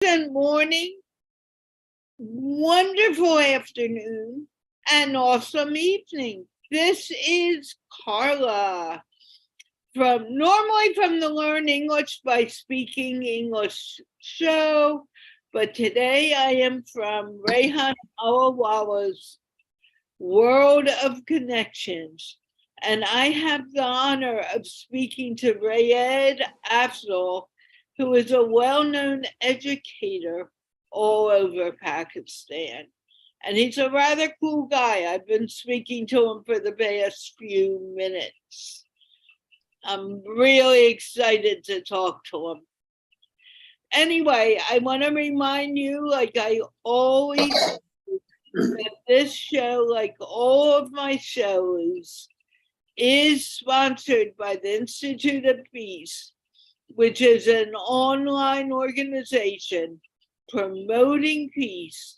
pleasant morning, wonderful afternoon, and awesome evening. This is Carla normally from the Learn English by Speaking English show, but today I am from Rehan Allahwala's World of Connections, and I have the honor of speaking to Rayed Afzal, who is a well-known educator all over Pakistan. And he's a rather cool guy. I've been speaking to him for the past few minutes. I'm really excited to talk to him. Anyway, I want to remind you, like I always do, that this show, like all of my shows, is sponsored by the Institute of Peace, which is an online organization promoting peace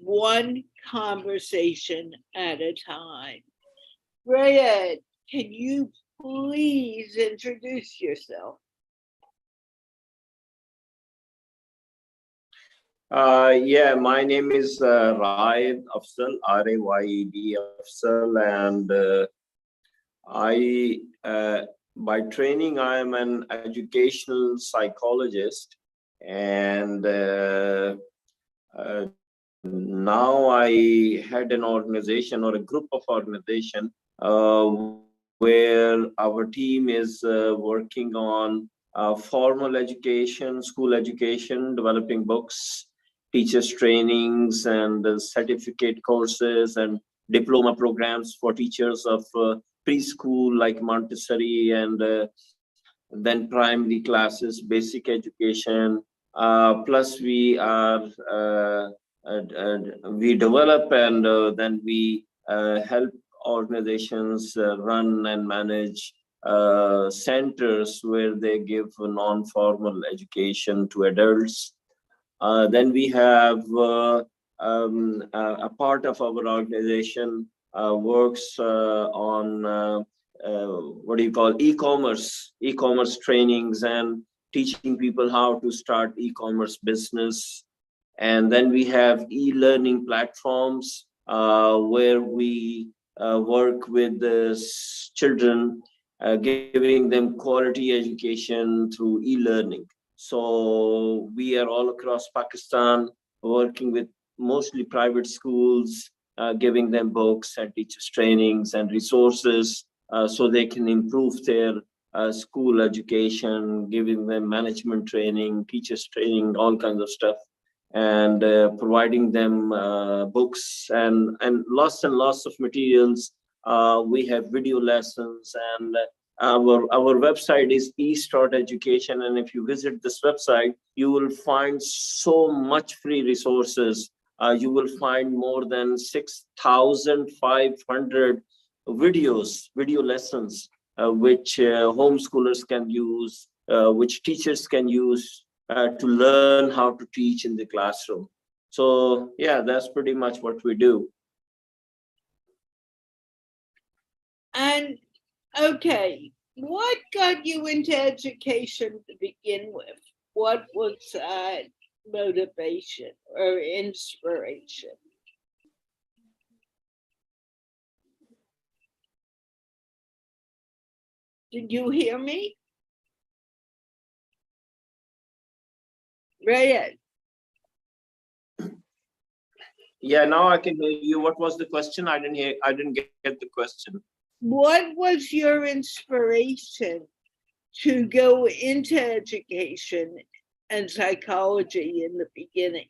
one conversation at a time. Rayed, can you please introduce yourself? Yeah, my name is Rayed Afzal, R-A-Y-E-D Afzal, and by training, I am an educational psychologist, and now I had an organization or a group of organization where our team is working on formal education, school education, developing books, teachers trainings, and certificate courses and diploma programs for teachers of preschool like Montessori, and then primary classes, basic education. Plus we develop and then we help organizations run and manage centers where they give non-formal education to adults. Then we have a part of our organization works on e-commerce trainings and teaching people how to start e-commerce business. And then we have e-learning platforms where we work with the children, giving them quality education through e-learning. So we are all across Pakistan working with mostly private schools, giving them books and teachers trainings and resources so they can improve their school education, giving them management training, teachers training, all kinds of stuff, and providing them books and lots of materials. We have video lessons, and our website is east.education, and if you visit this website, you will find so much free resources. You will find more than 6,500 video lessons, which homeschoolers can use, which teachers can use to learn how to teach in the classroom. So yeah, that's pretty much what we do. And okay, what got you into education to begin with? What was motivation or inspiration? Did you hear me? Rayed. Yeah, now I can hear you. What was the question? I didn't get the question. What was your inspiration to go into education and psychology in the beginning?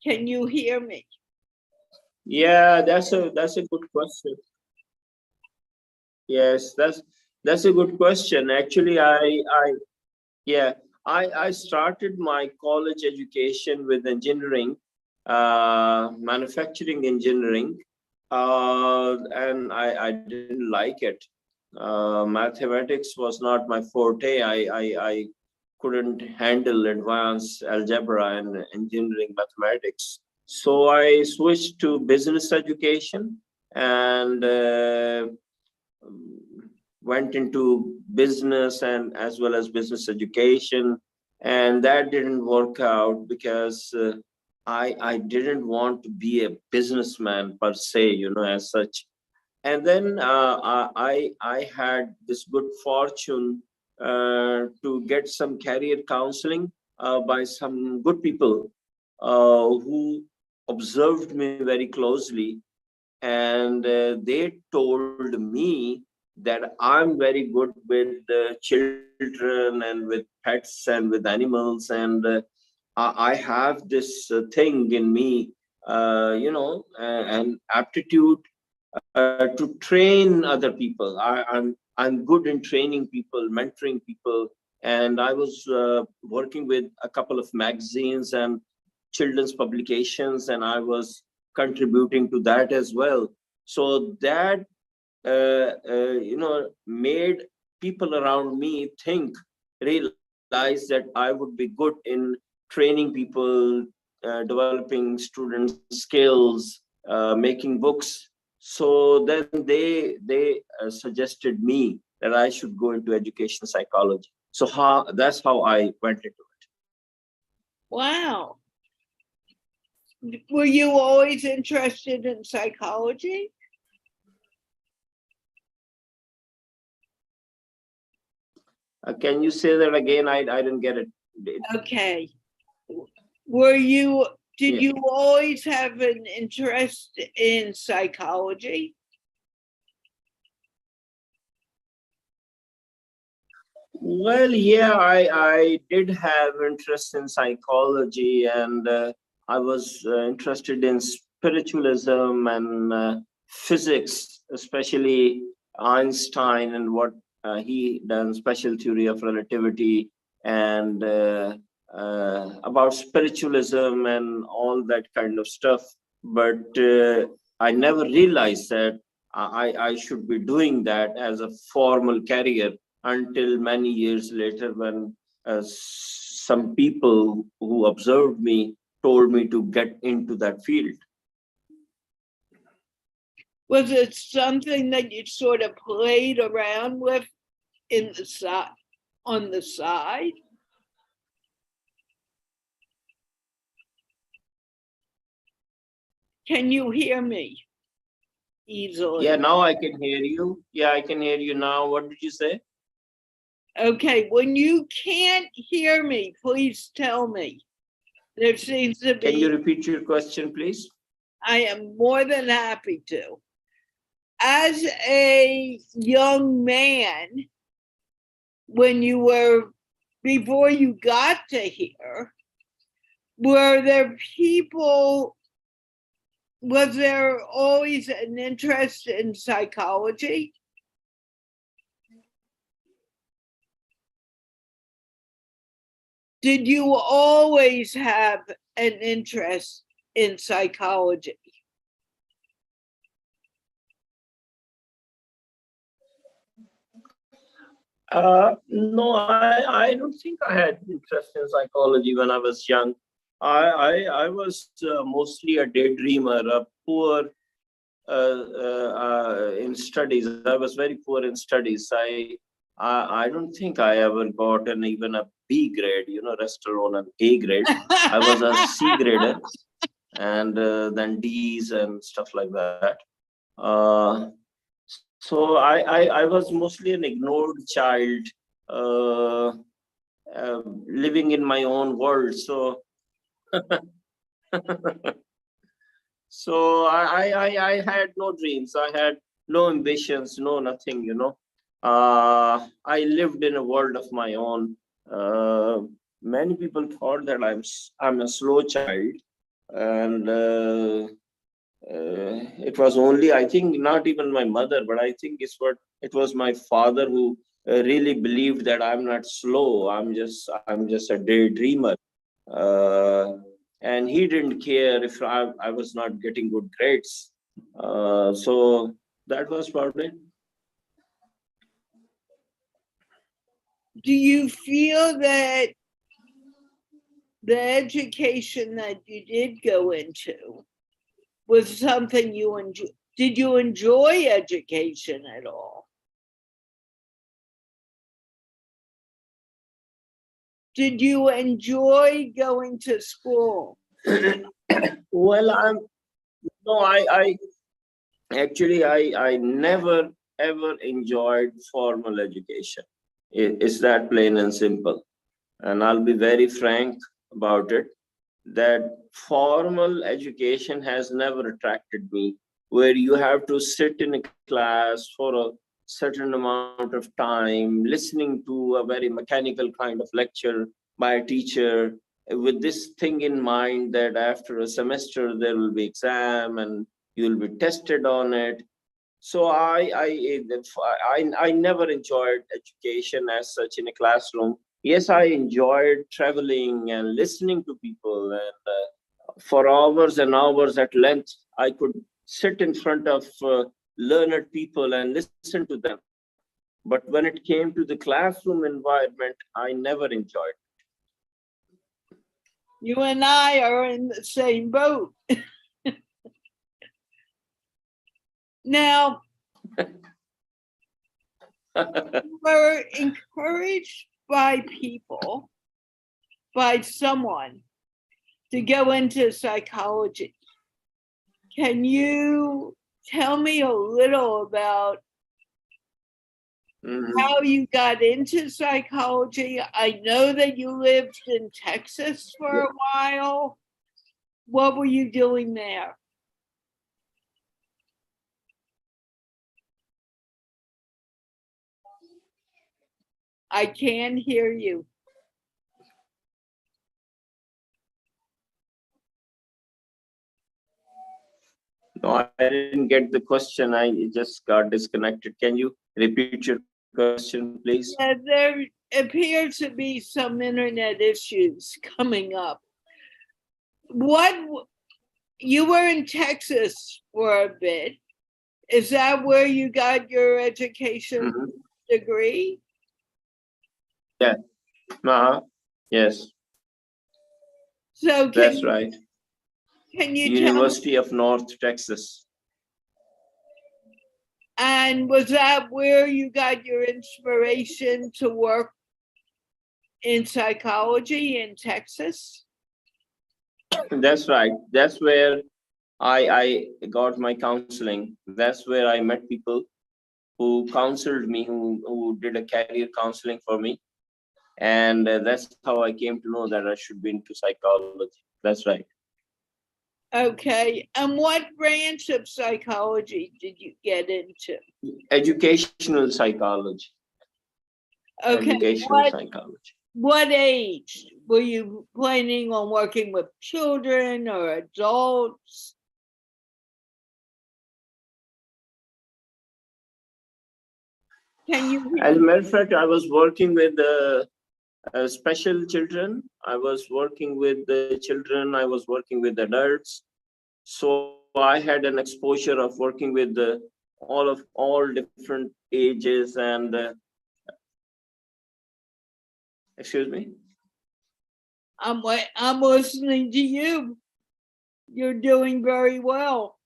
Can you hear me? Yeah, that's a good question. Yes, that's a good question. Actually, I started my college education with engineering, manufacturing engineering, and I didn't like it. Mathematics was not my forte. I couldn't handle advanced algebra and engineering mathematics. So I switched to business education, and went into business and as well as business education, and that didn't work out because I didn't want to be a businessman per se, as such. And then I had this good fortune to get some career counseling by some good people who observed me very closely, and they told me that I'm very good with children and with pets and with animals, and I have this thing in me, an aptitude to train other people. I'm good in training people, mentoring people, and I was working with a couple of magazines and children's publications, and I was contributing to that as well. So that made people around me realize that I would be good in training people, developing students' skills, making books. So then they suggested me that I should go into education psychology. So that's how I went into it. Wow. Were you always interested in psychology? Can you say that again? I didn't get it. Okay. Did you always have an interest in psychology? Well, yeah, I did have interest in psychology, and I was interested in spiritualism and physics, especially Einstein and what he done, special theory of relativity, and about spiritualism and all that kind of stuff. But I never realized that I should be doing that as a formal career until many years later, when some people who observed me told me to get into that field. Was it something that you sort of played around with on the side? Can you hear me easily? Yeah, now I can hear you. Yeah, I can hear you now. What did you say? Okay, when you can't hear me, please tell me. There seems to be. Can you repeat your question, please? I am more than happy to. As a young man, before you got to here, was there always an interest in psychology? Did you always have an interest in psychology? No, I don't think I had interest in psychology when I was young. I was mostly a daydreamer, a poor in studies. I was very poor in studies. I don't think I ever got even a B grade, rest alone an A grade. I was a C grader, and then D's and stuff like that. So I was mostly an ignored child, uh, living in my own world. So so I had no dreams. I had no ambitions, no nothing. I lived in a world of my own. Many people thought that I'm a slow child, and it was only, I think, not even my mother, but I think it was my father who really believed that I'm not slow. I'm just a daydreamer, and he didn't care if I was not getting good grades. So that was about it. Do you feel that the education that you did go into was something you enjoy? Did you enjoy education at all? Did you enjoy going to school? Well, no, I actually, I never ever enjoyed formal education. It's that plain and simple. And I'll be very frank about it, that formal education has never attracted me, where you have to sit in a class for a certain amount of time, listening to a very mechanical kind of lecture by a teacher, with this thing in mind that after a semester there will be exam and you will be tested on it. So I never enjoyed education as such in a classroom. Yes, I enjoyed traveling and listening to people, and for hours and hours at length, I could sit in front of learned people and listen to them. But when it came to the classroom environment, I never enjoyed. You and I are in the same boat. Now, we're encouraged by people, by someone, to go into psychology. Can you tell me a little about how you got into psychology? I know that you lived in Texas for a while. What were you doing there? I can't hear you. No, I didn't get the question. I just got disconnected. Can you repeat your question, please? Yeah, there appears to be some internet issues coming up. What you were in Texas for a bit. Is that where you got your education degree? Yeah. Yes, So that's right. Can you University of North Texas. And was that where you got your inspiration to work in psychology in Texas? That's right. That's where I got my counseling. That's where I met people who counseled me, who did a career counseling for me. And that's how I came to know that I should be into psychology. That's right. Okay. And what branch of psychology did you get into? Educational psychology. Okay. Educational psychology. What age were you planning on working with, children or adults? Can you? As a matter of fact, I was working with special children. I was working with the children. I was working with adults. So I had an exposure of working with all different ages and. Excuse me. I'm listening to you. You're doing very well.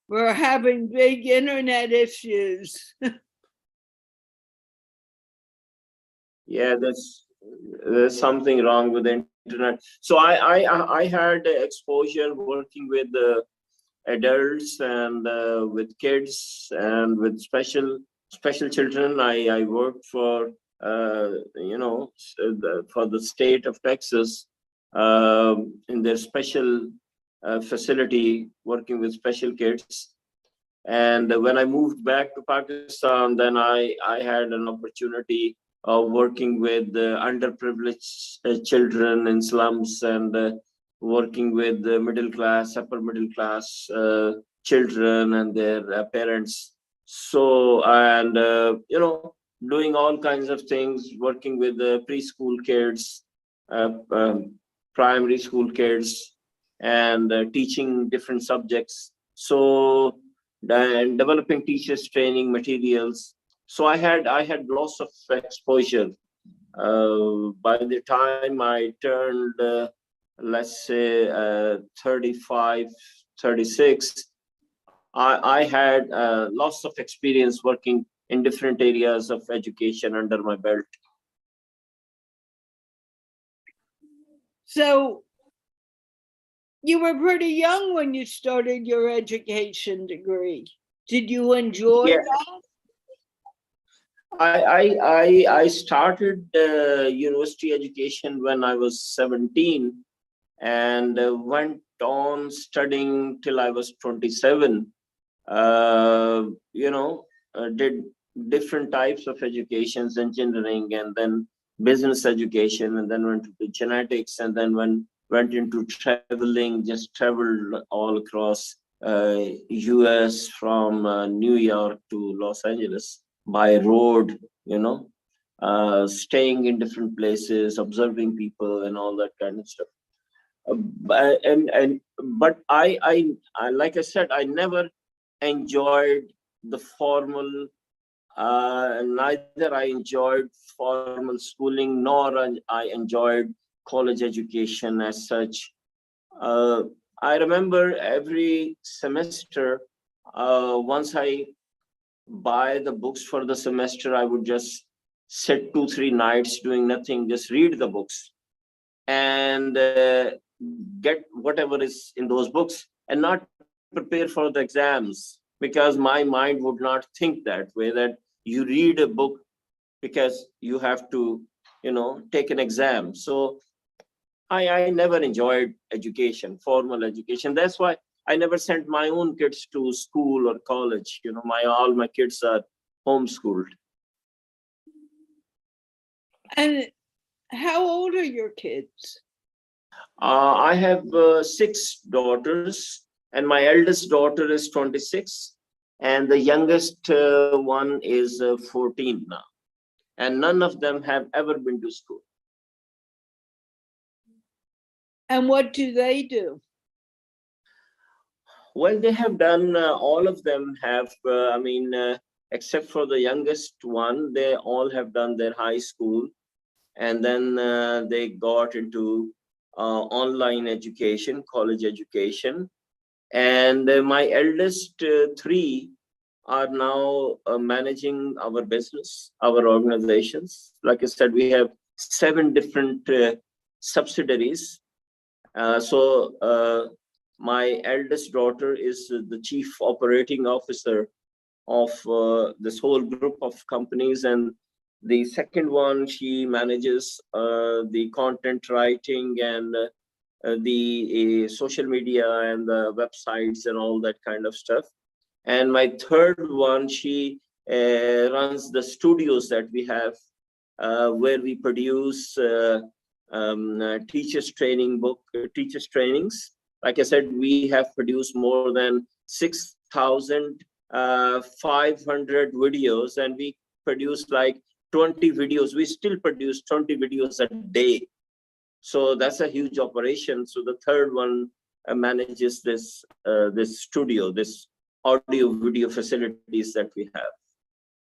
We're having big internet issues. Yeah, there's something wrong with the internet. So I had exposure working with adults and with kids and with special children. I worked for for the state of Texas in their special facility working with special kids. And when I moved back to Pakistan, then I had an opportunity of working with underprivileged children in slums and working with the middle class, upper middle class children and their parents. So, and, doing all kinds of things, working with preschool kids, primary school kids, and teaching different subjects. So, and developing teachers training materials. So I had lots of exposure. By the time I turned, let's say 35, 36, I had lots of experience working in different areas of education under my belt. So you were pretty young when you started your education degree. Did you enjoy Yeah, that? I started university education when I was 17 and went on studying till I was 27. You know, did different types of educations, engineering, and then business education, and then went into genetics, and then went into traveling, just traveled all across US from New York to Los Angeles by road, staying in different places, observing people and all that kind of stuff. But I, like I said, I never enjoyed the formal, neither I enjoyed formal schooling nor I enjoyed college education as such. uh, I remember every semester, once I buy the books for the semester, I would just sit 2 3 nights doing nothing, just read the books and get whatever is in those books and not prepare for the exams, because my mind would not think that way, that you read a book because you have to take an exam. So I never enjoyed education, formal education. That's why I never sent my own kids to school or college. My all my kids are homeschooled. And how old are your kids? I have 6 daughters, and my eldest daughter is 26, and the youngest one is 14 now. And none of them have ever been to school. And what do they do? Well, they have done, all of them have, except for the youngest one, they all have done their high school. And then they got into online education, college education. And my eldest three are now managing our business, our organizations. Like I said, we have 7 different subsidiaries. So my eldest daughter is the chief operating officer of this whole group of companies, and the second one, she manages the content writing and the social media and the websites and all that kind of stuff. And my third one, she runs the studios that we have, where we produce teachers training teachers trainings. Like I said, we have produced more than 6,500 videos, and we produce like 20 videos. We still produce 20 videos a day. So that's a huge operation. So the third one manages this studio, this audio video facilities that we have.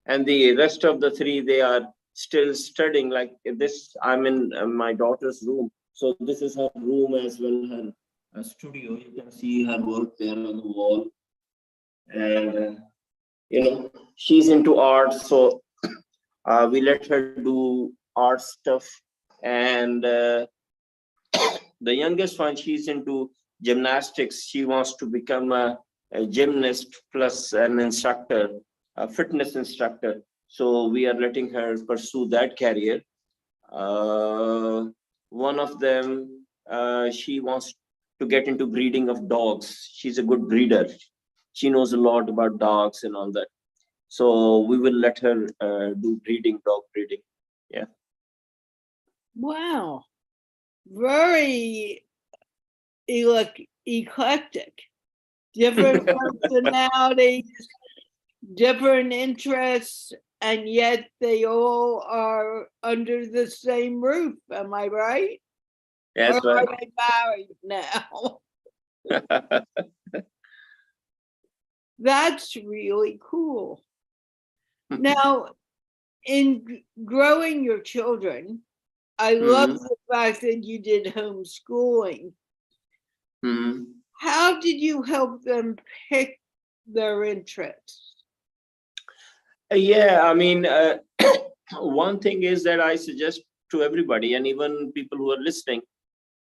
And the rest of the three, they are still studying. Like this, I'm in my daughter's room. So this is her room as well, her studio. You can see her work there on the wall. And, she's into art. So we let her do art stuff. And the youngest one, she's into gymnastics. She wants to become a gymnast plus an instructor, a fitness instructor. So we are letting her pursue that career. One of them, she wants to get into breeding of dogs. She's a good breeder. She knows a lot about dogs and all that. So we will let her do breeding, dog breeding. Yeah. Wow. Very eclectic. Different personalities, different interests, and yet they all are under the same roof. Am I right? Yes, or right. are they married now? That's really cool. Now, in growing your children, I love the fact that you did homeschooling. How did you help them pick their interests? Yeah, I mean, one thing is that I suggest to everybody, and even people who are listening,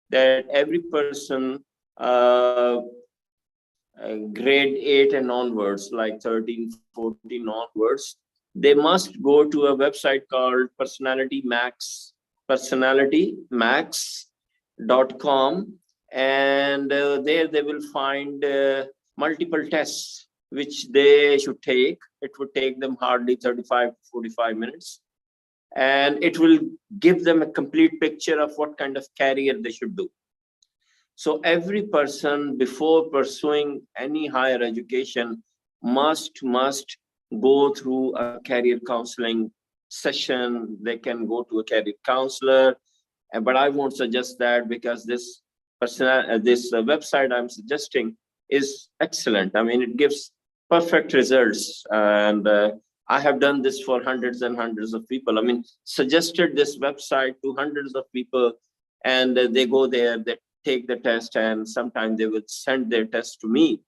that every person, grade 8 and onwards, like 13, 14 onwards, they must go to a website called personalitymax.com, and there they will find multiple tests which they should take. It would take them hardly 35 to 45 minutes, and it will give them a complete picture of what kind of career they should do. So every person, before pursuing any higher education, must go through a career counseling session. They can go to a career counselor, but I won't suggest that, because this website I'm suggesting is excellent. I mean, it gives perfect results, and I have done this for hundreds and hundreds of people. I mean, suggested this website to hundreds of people, and they go there, they take the test, and sometimes they will send their test to me,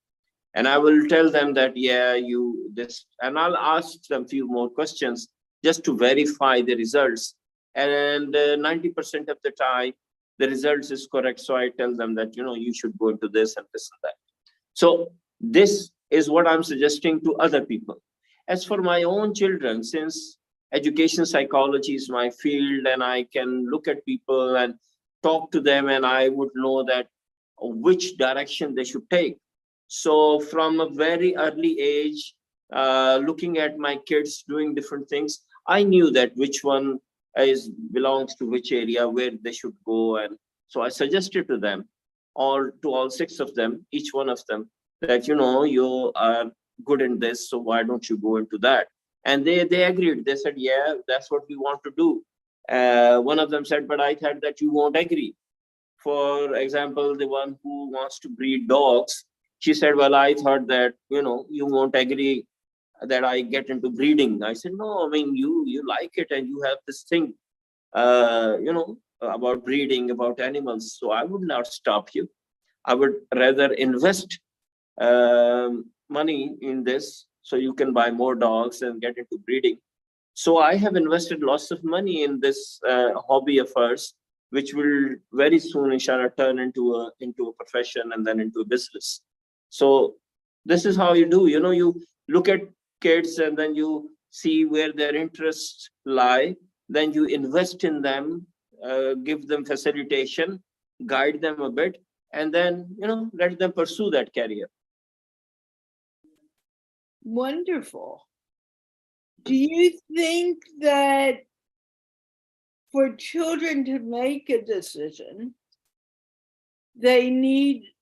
and I will tell them that, yeah, you this, and I'll ask them few more questions just to verify the results. And 90% of the time, the results is correct. So I tell them that, you should go into this and this and that. So this is what I'm suggesting to other people. As for my own children, since education psychology is my field, and I can look at people and talk to them, and I would know that which direction they should take. So from a very early age, looking at my kids doing different things, I knew that which one belongs to which area, where they should go. And so I suggested to them, or to all six of them, each one of them, that, you are good in this, so why don't you go into that? And they agreed. They said, yeah, that's what we want to do. One of them said, but I thought that you won't agree. For example, the one who wants to breed dogs, she said, well, I thought that, you won't agree that I get into breeding. I said, no, I mean, you like it, and you have this thing, about breeding, about animals. So I would not stop you. I would rather invest money in this, so you can buy more dogs and get into breeding. So I have invested lots of money in this hobby of ours, which will very soon, inshallah, turn into a profession, and then into a business. So this is how you do. You look at kids, and then you see where their interests lie. Then you invest in them, give them facilitation, guide them a bit, and then let them pursue that career. Wonderful. Do you think that for children to make a decision, they need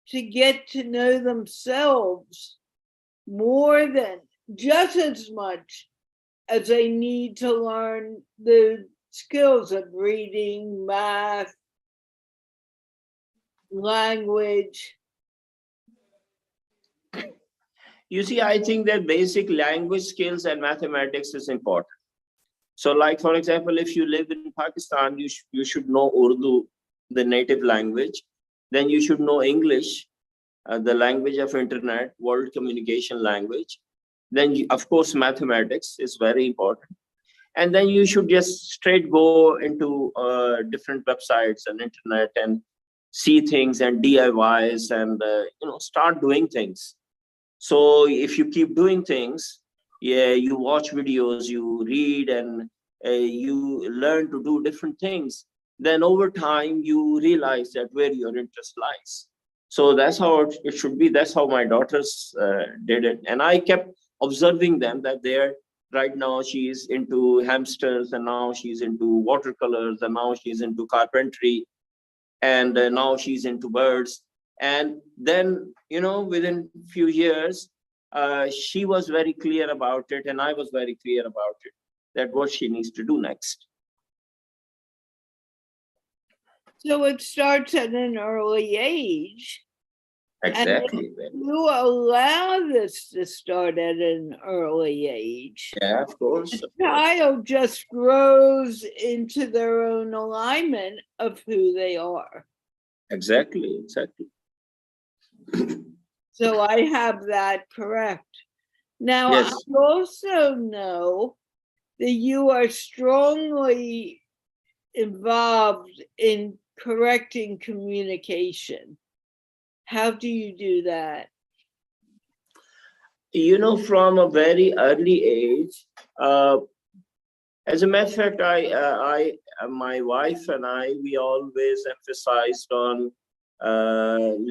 to get to know themselves more than, just as much as they need to learn the skills of reading, math, language? You see, I think that basic language skills and mathematics is important. So, like, for example, if you live in Pakistan, you should know Urdu, the native language. Then you should know English, the language of internet, world communication language. Then, of course, mathematics is very important. And then you should just straight go into different websites and internet, and see things and DIYs, and start doing things. So if you keep doing things, yeah, you watch videos, you read, and you learn to do different things, then over time you realize that where your interest lies. So that's how it should be. That's how my daughters did it, and I kept observing them, that they're right now she's into hamsters, and now she's into watercolors, and now she's into carpentry, and now she's into birds. And then within few years, she was very clear about it, and I was very clear about it, that what she needs to do next. So it starts at an early age. Exactly. And you allow this to start at an early age. Yeah, of course. The child just grows into their own alignment of who they are. Exactly. So I have that correct. Now, I Yes. also know that you are strongly involved in correcting communication. How do you do that? From a very early age, uh, as a matter of fact, my wife and I, we always emphasized on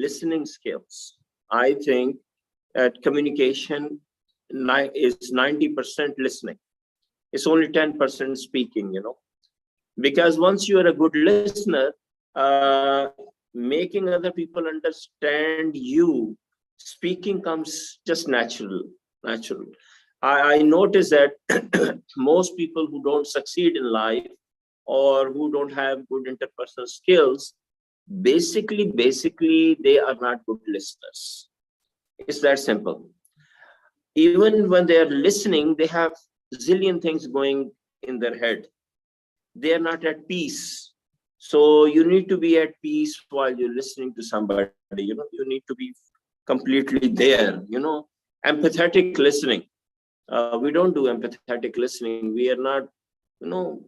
listening skills. I think that communication is 90% listening. It's only 10% speaking. Because once you are a good listener, uh, making other people understand you, speaking comes just natural. I notice that most people who don't succeed in life or who don't have good interpersonal skills, basically they are not good listeners. It's that simple. Even when they are listening, they have zillion things going in their head. They are not at peace. So you need to be at peace while you're listening to somebody. You need to be completely there. Empathetic listening. We don't do empathetic listening. We are not, you know.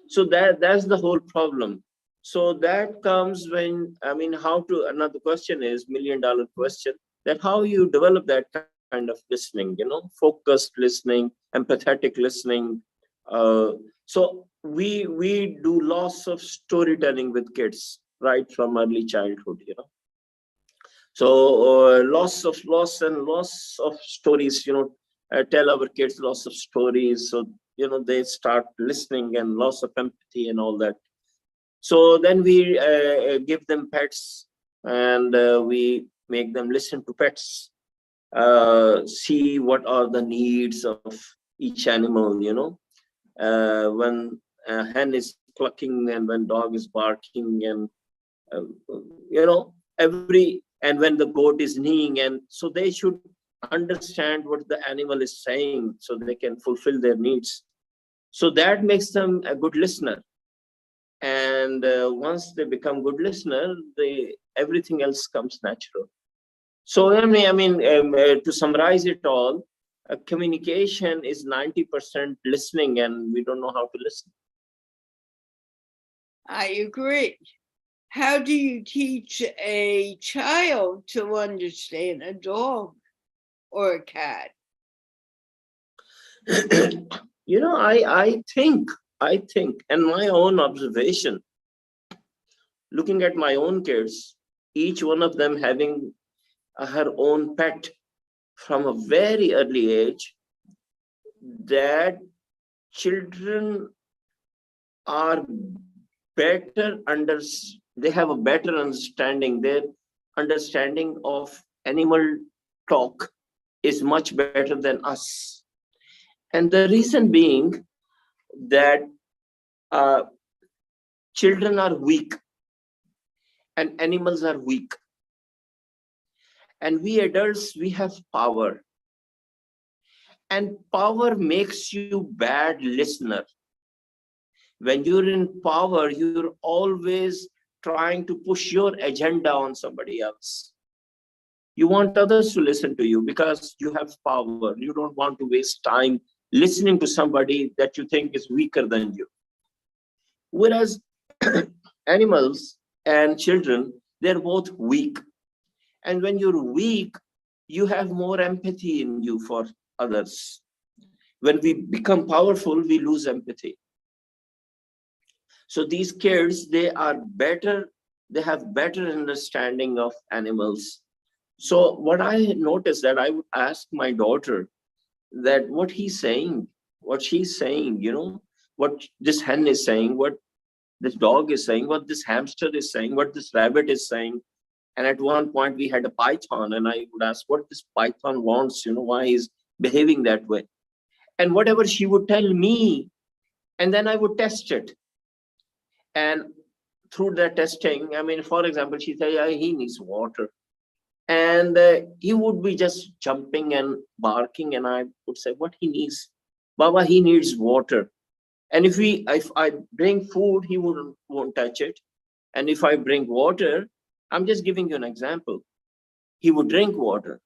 So that's the whole problem. So that comes when, how to, another question is $1 million question, that how you develop that kind of listening, focused listening, empathetic listening. So we do lots of storytelling with kids right from early childhood. So lots of stories, tell our kids lots of stories. So they start listening and lots of empathy and all that. So then we give them pets, and we make them listen to pets, see what are the needs of each animal. When a hen is clucking and when dog is barking, and uh, and when the goat is neighing, and so they should understand what the animal is saying so they can fulfill their needs. So that makes them a good listener. And once they become good listener, everything else comes natural. So to summarize it all, communication is 90% listening, and we don't know how to listen. I agree. How do you teach a child to understand a dog or a cat? I think, and my own observation, looking at my own kids, each one of them having her own pet from a very early age, that children are better under, they have a better understanding. Their understanding of animal talk is much better than us. And the reason being that uh, children are weak and animals are weak. And we adults, we have power. And power makes you bad listener. When you're in power, you're always trying to push your agenda on somebody else. You want others to listen to you because you have power. You don't want to waste time listening to somebody that you think is weaker than you. Whereas animals and children, they're both weak. And when you're weak, you have more empathy in you for others. When we become powerful, we lose empathy. So these kids, they have better understanding of animals. So what I noticed, that I would ask my daughter that what he's saying, what she's saying, what this hen is saying, what this dog is saying, what this hamster is saying, what this rabbit is saying. And at one point we had a python, and I would ask what this python wants, why he's behaving that way. And whatever she would tell me, and then I would test it. And through that testing, for example, she said, yeah, he needs water. And he would be just jumping and barking, and I would say, what he needs? Baba, he needs water. And if I bring food, he won't touch it. And if I bring water, I'm just giving you an example. he would drink water.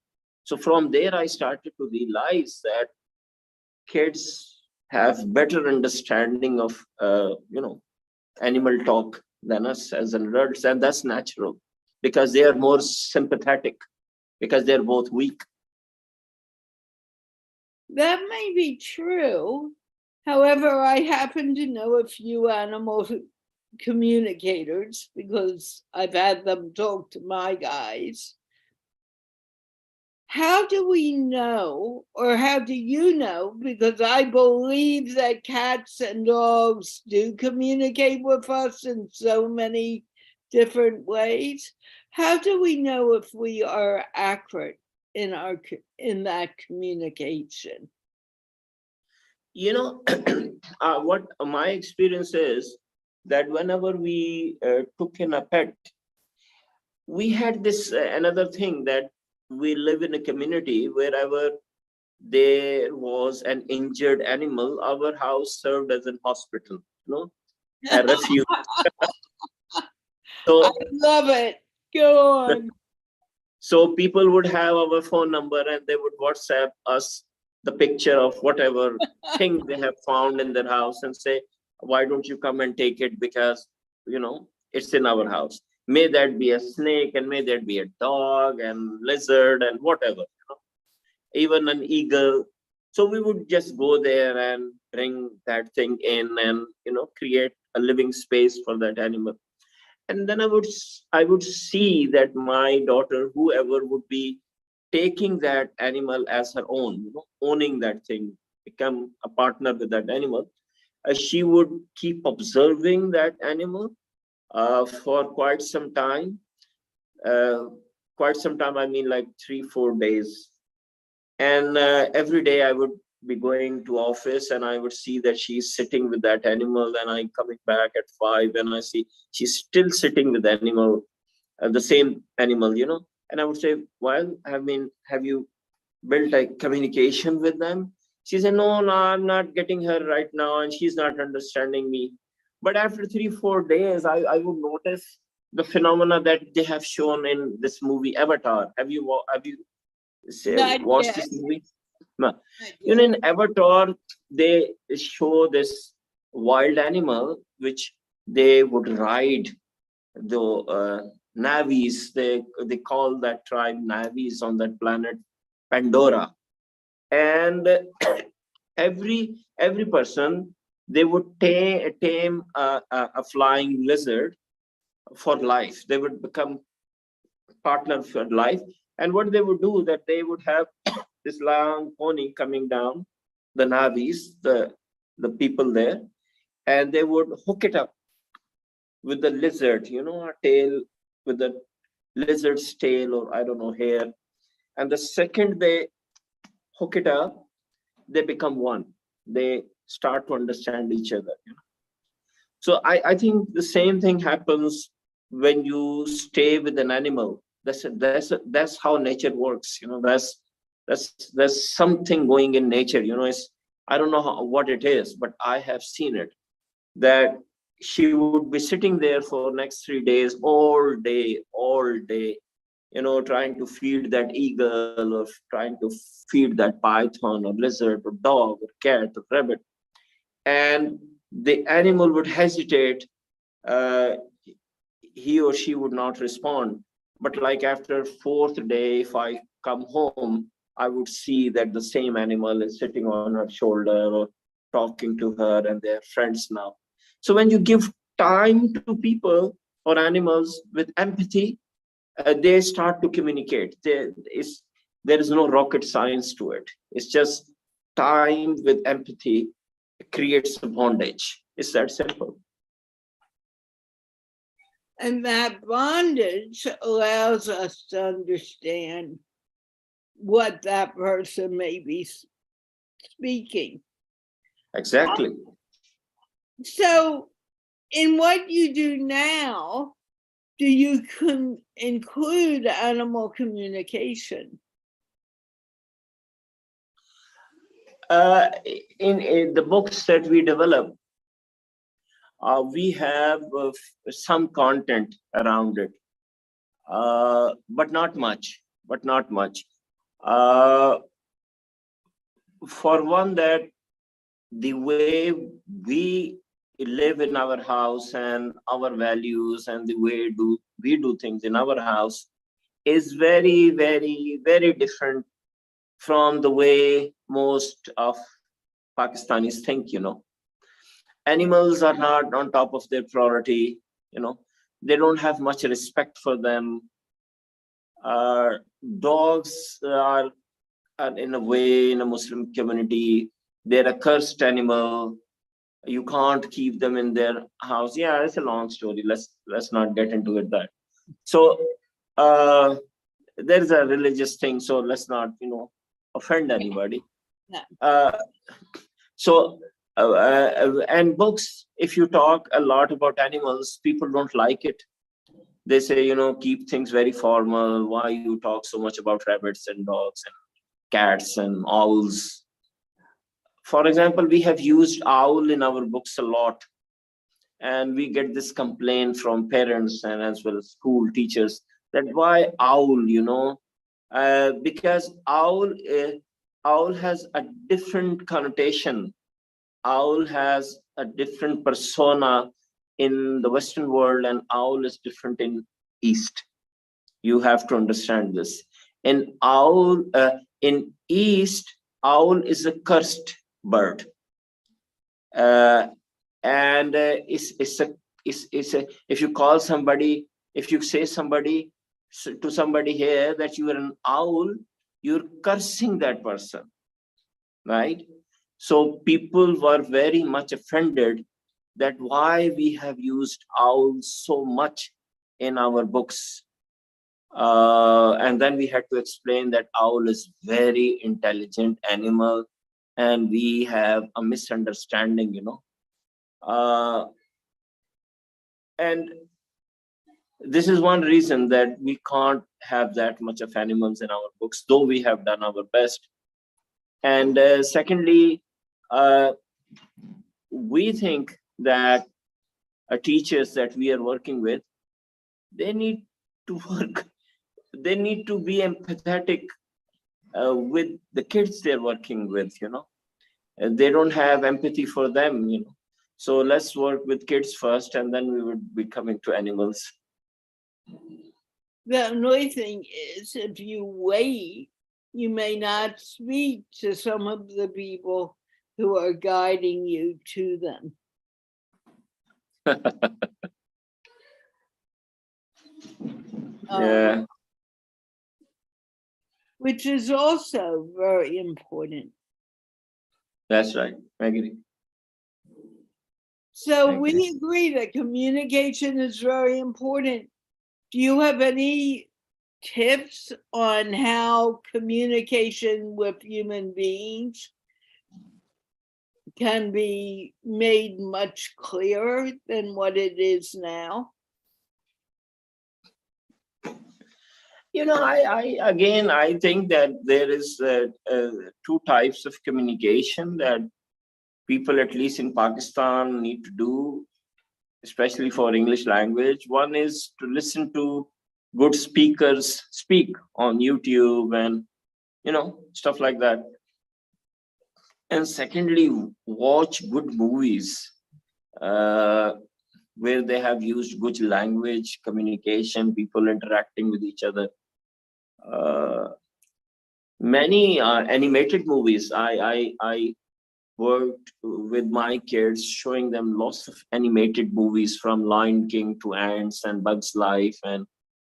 So from there, I started to realize that kids have better understanding of, animal talk than us as adults, and that's natural because they are more sympathetic because they're both weak. That may be true. However, I happen to know a few animal communicators because I've had them talk to my guys. How do we know, or how do you know, because I believe that cats and dogs do communicate with us in so many different ways. How do we know if we are accurate in that communication? What my experience is that whenever we took in a pet, we had this another thing that we live in a community wherever there was an injured animal, our house served as a hospital, a refuge. I love it. Go on. So people would have our phone number and they would WhatsApp us the picture of whatever thing they have found in their house and say, why don't you come and take it? Because, it's in our house. May that be a snake and may that be a dog and lizard and whatever, even an eagle. So we would just go there and bring that thing in and, create a living space for that animal. And then I would see that my daughter, whoever would be taking that animal as her own, owning that thing, become a partner with that animal. She would keep observing that animal for quite some time. I mean, like 3-4 days. And every day I would be going to office and I would see that she's sitting with that animal. And I coming back at 5 and I see she's still sitting with the animal, the same animal, And I would say, well, have you built a communication with them? She said, no, I'm not getting her right now and she's not understanding me. But after 3-4 days, I would notice the phenomena that they have shown in this movie Avatar. Have you watched this movie? No. In Avatar, they show this wild animal which they would ride the navies. They call that tribe navies on that planet Pandora, and every person, they would tame a flying lizard for life. They would become partner for life. And what they would do, that they would have this long pony coming down, the navies, the people there, and they would hook it up with the lizard, a tail, with the lizard's tail, or I don't know, hair. And the second they hook it up, they become one. They start to understand each other. So I think the same thing happens when you stay with an animal. That's how nature works. There's something going in nature. I don't know what it is, but I have seen it. That she would be sitting there for next 3 days, all day, trying to feed that eagle or trying to feed that python or lizard or dog or cat or rabbit. And the animal would hesitate. He or she would not respond. But like after 4th day, if I come home, I would see that the same animal is sitting on her shoulder or talking to her, and they're friends now. So when you give time to people or animals with empathy, they start to communicate. There is no rocket science to it. It's just time with empathy creates a bondage. It's that simple. And that bondage allows us to understand what that person may be speaking. Exactly. So in what you do now, do you include animal communication? In the books that we develop, we have some content around it, but not much. but not much. Uh, for one, that the way we live in our house and our values and the way we do things in our house is very, very, very different from the way most of Pakistanis think, Animals are not on top of their priority, They don't have much respect for them. Uh, Dogs are in a way, in a Muslim community, they're a cursed animal. You can't keep them in their house. Yeah, it's a long story. Let's not get into it. That so uh, there's a religious thing. So let's not offend anybody. No. So and books. If you talk a lot about animals, people don't like it. They say keep things very formal. Why you talk so much about rabbits and dogs and cats and owls? For example, we have used owl in our books a lot, and we get this complaint from parents and as well as school teachers that why owl, because owl has a different connotation. Owl has a different persona in the Western world, and owl is different in East. You have to understand this. In East, owl is a cursed bird, and it's a if you call somebody, if you say to somebody here that you are an owl, you're cursing that person, right? So people were very much offended that why we have used owls so much in our books. And then we had to explain that owl is very intelligent animal, and we have a misunderstanding, and this is one reason that we can't have that much of animals in our books, though we have done our best. And secondly, we think that teachers that we are working with, they need to be empathetic with the kids they're working with, they don't have empathy for them, so let's work with kids first, and then we would be coming to animals. The only thing is, if you wait, you may not speak to some of the people who are guiding you to them. Yeah, which is also very important. that's right. I agree. So we agree that communication is very important. Do you have any tips on how communication with human beings can be made much clearer than what it is now? I think that there is two types of communication that people, at least in Pakistan, need to do, especially for English language. One is to listen to good speakers speak on YouTube and, stuff like that. And secondly, watch good movies where they have used good language, communication, people interacting with each other. Many animated movies. I worked with my kids, showing them lots of animated movies from Lion King to Ants and Bugs Life and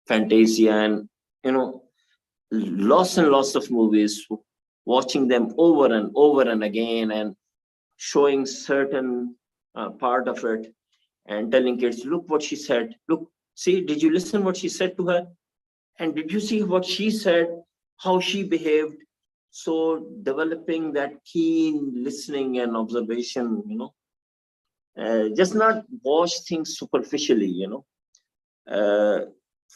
Fantasia, and lots and lots of movies, watching them over and over and again, and showing certain part of it, and telling kids, look what she said. Look, see, did you listen what she said to her? And did you see what she said, how she behaved? So developing that keen listening and observation, just not watch things superficially,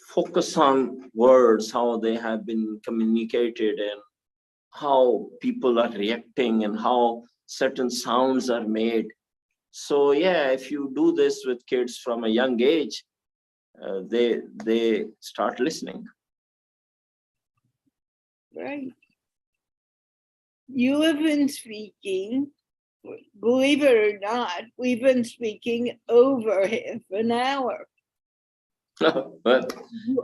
focus on words, how they have been communicated, and how people are reacting, and how certain sounds are made. So yeah, if you do this with kids from a young age, they start listening. Right. You have been speaking, believe it or not, we've been speaking over half an hour. But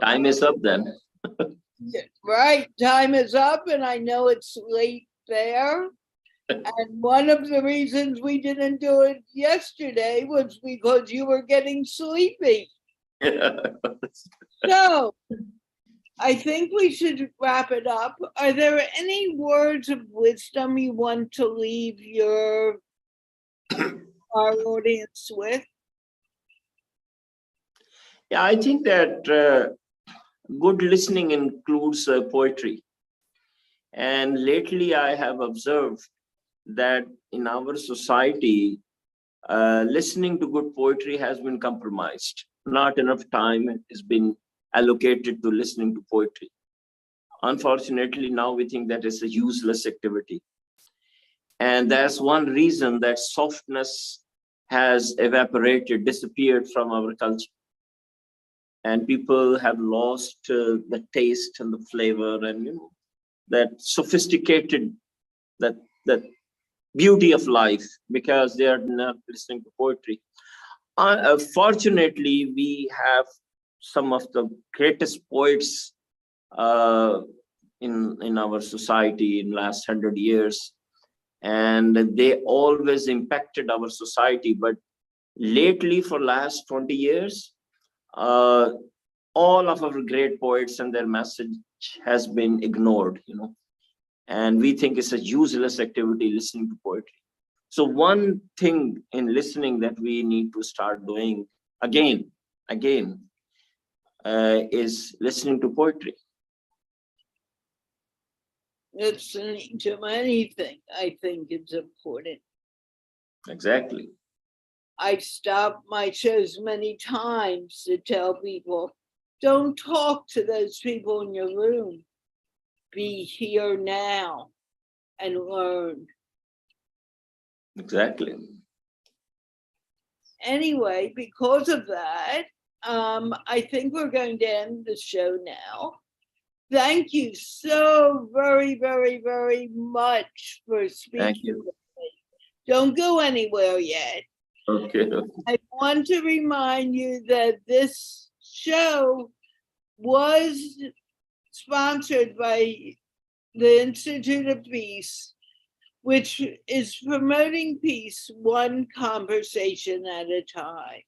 time is up then. Right, time is up, and I know it's late there. And one of the reasons we didn't do it yesterday was because you were getting sleepy. So I think we should wrap it up. Are there any words of wisdom you want to leave our audience with? Yeah, I think that good listening includes poetry. And lately I have observed that in our society, listening to good poetry has been compromised. Not enough time has been allocated to listening to poetry. Unfortunately, now we think that it's a useless activity. And that's one reason that softness has evaporated, disappeared from our culture. And people have lost the taste and the flavor and that sophisticated, that beauty of life, because they are not listening to poetry. Fortunately, we have some of the greatest poets in our society in last 100 years, and they always impacted our society. But lately, for last 20 years, all of our great poets and their message has been ignored, and we think it's a useless activity listening to poetry. So one thing in listening that we need to start doing again is listening to poetry. Listening to anything, I think, is important. Exactly. I've stopped my shows many times to tell people, don't talk to those people in your room. Be here now and learn. Exactly. Anyway, because of that, I think we're going to end the show now. Thank you so very, very, very much for speaking. Thank you. With me. Don't go anywhere yet. Okay. I want to remind you that this show was sponsored by the Institute of Peace, which is promoting peace one conversation at a time.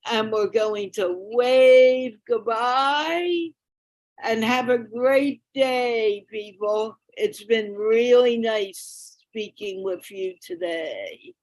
And we're going to wave goodbye and have a great day, people. It's been really nice speaking with you today.